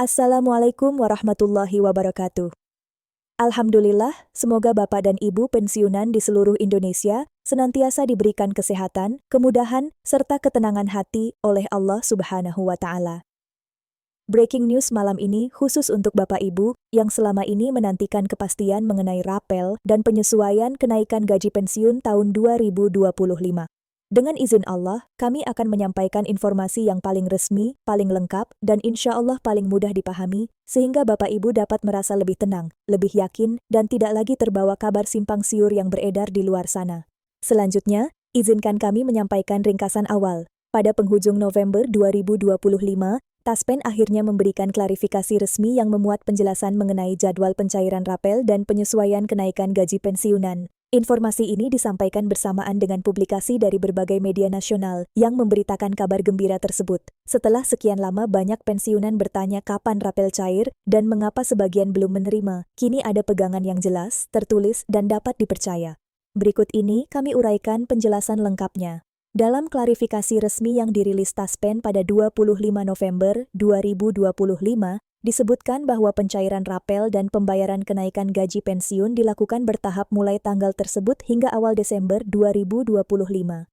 Assalamualaikum warahmatullahi wabarakatuh. Alhamdulillah, semoga Bapak dan Ibu pensiunan di seluruh Indonesia senantiasa diberikan kesehatan, kemudahan, serta ketenangan hati oleh Allah Subhanahu wa Ta'ala. Breaking news malam ini khusus untuk Bapak Ibu yang selama ini menantikan kepastian mengenai rapel dan penyesuaian kenaikan gaji pensiun tahun 2025. Dengan izin Allah, kami akan menyampaikan informasi yang paling resmi, paling lengkap, dan insya Allah paling mudah dipahami, sehingga Bapak Ibu dapat merasa lebih tenang, lebih yakin, dan tidak lagi terbawa kabar simpang siur yang beredar di luar sana. Selanjutnya, izinkan kami menyampaikan ringkasan awal. Pada penghujung November 2025, Taspen akhirnya memberikan klarifikasi resmi yang memuat penjelasan mengenai jadwal pencairan rapel dan penyesuaian kenaikan gaji pensiunan. Informasi ini disampaikan bersamaan dengan publikasi dari berbagai media nasional yang memberitakan kabar gembira tersebut. Setelah sekian lama banyak pensiunan bertanya kapan rapel cair dan mengapa sebagian belum menerima, kini ada pegangan yang jelas, tertulis, dan dapat dipercaya. Berikut ini kami uraikan penjelasan lengkapnya. Dalam klarifikasi resmi yang dirilis Taspen pada 25 November 2025, disebutkan bahwa pencairan rapel dan pembayaran kenaikan gaji pensiun dilakukan bertahap mulai tanggal tersebut hingga awal Desember 2025.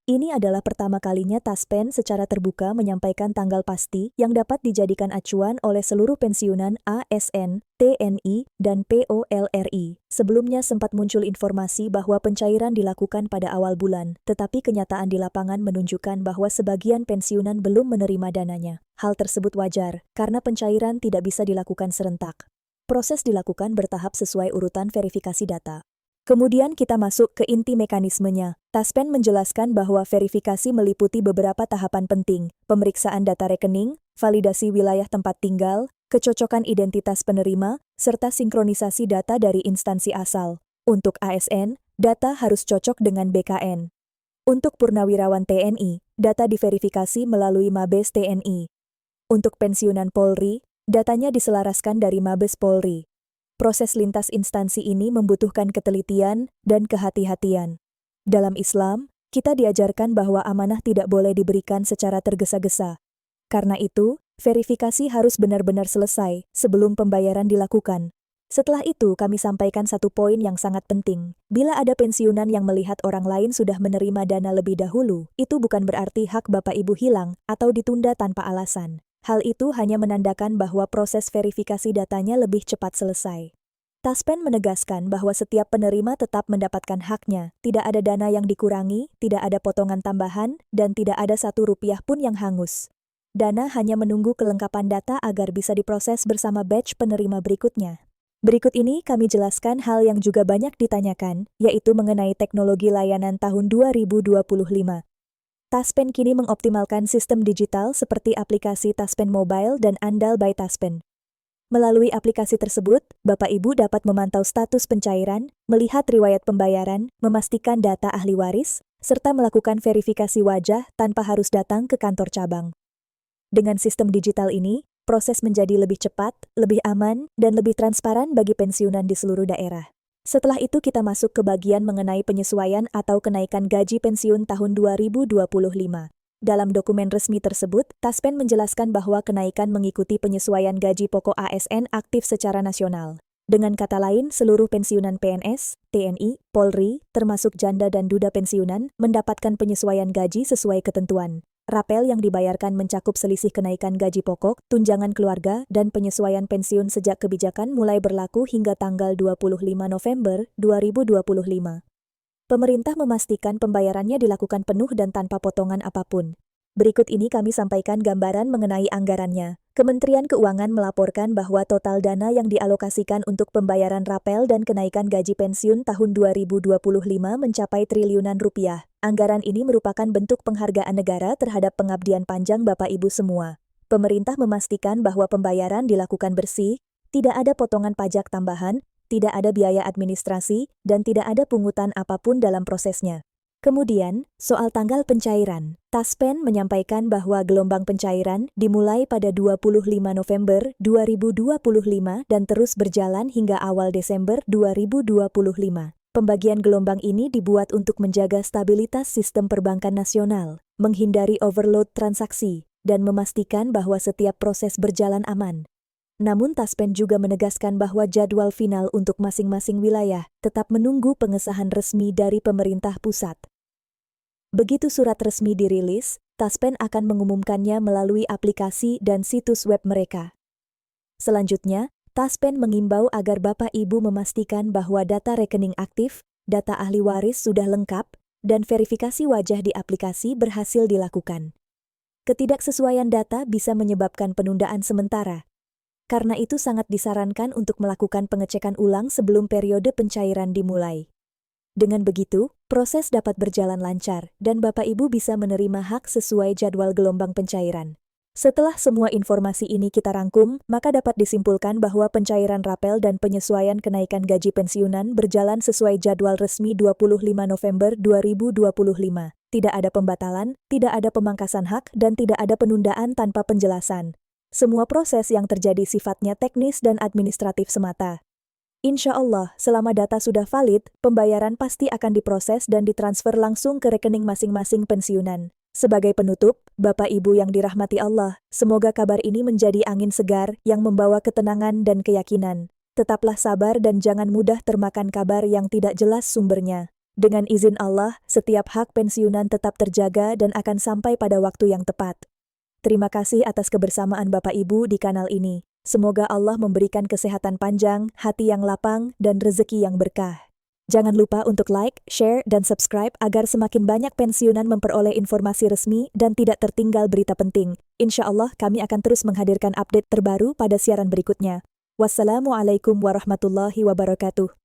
Ini adalah pertama kalinya Taspen secara terbuka menyampaikan tanggal pasti yang dapat dijadikan acuan oleh seluruh pensiunan ASN, TNI, dan POLRI. Sebelumnya sempat muncul informasi bahwa pencairan dilakukan pada awal bulan, tetapi kenyataan di lapangan menunjukkan bahwa sebagian pensiunan belum menerima dananya. Hal tersebut wajar, karena pencairan tidak bisa dilakukan serentak. Proses dilakukan bertahap sesuai urutan verifikasi data. Kemudian kita masuk ke inti mekanismenya. Taspen menjelaskan bahwa verifikasi meliputi beberapa tahapan penting, pemeriksaan data rekening, validasi wilayah tempat tinggal, kecocokan identitas penerima, serta sinkronisasi data dari instansi asal. Untuk ASN, data harus cocok dengan BKN. Untuk purnawirawan TNI, data diverifikasi melalui Mabes TNI. Untuk pensiunan Polri, datanya diselaraskan dari Mabes Polri. Proses lintas instansi ini membutuhkan ketelitian dan kehati-hatian. Dalam Islam, kita diajarkan bahwa amanah tidak boleh diberikan secara tergesa-gesa. Karena itu, verifikasi harus benar-benar selesai sebelum pembayaran dilakukan. Setelah itu, kami sampaikan satu poin yang sangat penting. Bila ada pensiunan yang melihat orang lain sudah menerima dana lebih dahulu, itu bukan berarti hak Bapak Ibu hilang atau ditunda tanpa alasan. Hal itu hanya menandakan bahwa proses verifikasi datanya lebih cepat selesai. Taspen menegaskan bahwa setiap penerima tetap mendapatkan haknya, tidak ada dana yang dikurangi, tidak ada potongan tambahan, dan tidak ada Rp1 pun yang hangus. Dana hanya menunggu kelengkapan data agar bisa diproses bersama batch penerima berikutnya. Berikut ini kami jelaskan hal yang juga banyak ditanyakan, yaitu mengenai teknologi layanan tahun 2025. Taspen kini mengoptimalkan sistem digital seperti aplikasi Taspen Mobile dan Andal by Taspen. Melalui aplikasi tersebut, Bapak Ibu dapat memantau status pencairan, melihat riwayat pembayaran, memastikan data ahli waris, serta melakukan verifikasi wajah tanpa harus datang ke kantor cabang. Dengan sistem digital ini, proses menjadi lebih cepat, lebih aman, dan lebih transparan bagi pensiunan di seluruh daerah. Setelah itu kita masuk ke bagian mengenai penyesuaian atau kenaikan gaji pensiun tahun 2025. Dalam dokumen resmi tersebut, Taspen menjelaskan bahwa kenaikan mengikuti penyesuaian gaji pokok ASN aktif secara nasional. Dengan kata lain, seluruh pensiunan PNS, TNI, Polri, termasuk janda dan duda pensiunan, mendapatkan penyesuaian gaji sesuai ketentuan. Rapel yang dibayarkan mencakup selisih kenaikan gaji pokok, tunjangan keluarga, dan penyesuaian pensiun sejak kebijakan mulai berlaku hingga tanggal 25 November 2025. Pemerintah memastikan pembayarannya dilakukan penuh dan tanpa potongan apapun. Berikut ini kami sampaikan gambaran mengenai anggarannya. Kementerian Keuangan melaporkan bahwa total dana yang dialokasikan untuk pembayaran rapel dan kenaikan gaji pensiun tahun 2025 mencapai triliunan rupiah. Anggaran ini merupakan bentuk penghargaan negara terhadap pengabdian panjang Bapak Ibu semua. Pemerintah memastikan bahwa pembayaran dilakukan bersih, tidak ada potongan pajak tambahan, tidak ada biaya administrasi, dan tidak ada pungutan apapun dalam prosesnya. Kemudian, soal tanggal pencairan, Taspen menyampaikan bahwa gelombang pencairan dimulai pada 25 November 2025 dan terus berjalan hingga awal Desember 2025. Pembagian gelombang ini dibuat untuk menjaga stabilitas sistem perbankan nasional, menghindari overload transaksi, dan memastikan bahwa setiap proses berjalan aman. Namun Taspen juga menegaskan bahwa jadwal final untuk masing-masing wilayah tetap menunggu pengesahan resmi dari pemerintah pusat. Begitu surat resmi dirilis, Taspen akan mengumumkannya melalui aplikasi dan situs web mereka. Selanjutnya, Taspen mengimbau agar Bapak Ibu memastikan bahwa data rekening aktif, data ahli waris sudah lengkap, dan verifikasi wajah di aplikasi berhasil dilakukan. Ketidaksesuaian data bisa menyebabkan penundaan sementara. Karena itu sangat disarankan untuk melakukan pengecekan ulang sebelum periode pencairan dimulai. Dengan begitu, proses dapat berjalan lancar dan Bapak Ibu bisa menerima hak sesuai jadwal gelombang pencairan. Setelah semua informasi ini kita rangkum, maka dapat disimpulkan bahwa pencairan rapel dan penyesuaian kenaikan gaji pensiunan berjalan sesuai jadwal resmi 25 November 2025. Tidak ada pembatalan, tidak ada pemangkasan hak, dan tidak ada penundaan tanpa penjelasan. Semua proses yang terjadi sifatnya teknis dan administratif semata. Insya Allah, selama data sudah valid, pembayaran pasti akan diproses dan ditransfer langsung ke rekening masing-masing pensiunan. Sebagai penutup, Bapak Ibu yang dirahmati Allah, semoga kabar ini menjadi angin segar yang membawa ketenangan dan keyakinan. Tetaplah sabar dan jangan mudah termakan kabar yang tidak jelas sumbernya. Dengan izin Allah, setiap hak pensiunan tetap terjaga dan akan sampai pada waktu yang tepat. Terima kasih atas kebersamaan Bapak Ibu di kanal ini. Semoga Allah memberikan kesehatan panjang, hati yang lapang, dan rezeki yang berkah. Jangan lupa untuk like, share, dan subscribe agar semakin banyak pensiunan memperoleh informasi resmi dan tidak tertinggal berita penting. Insya Allah kami akan terus menghadirkan update terbaru pada siaran berikutnya. Wassalamualaikum warahmatullahi wabarakatuh.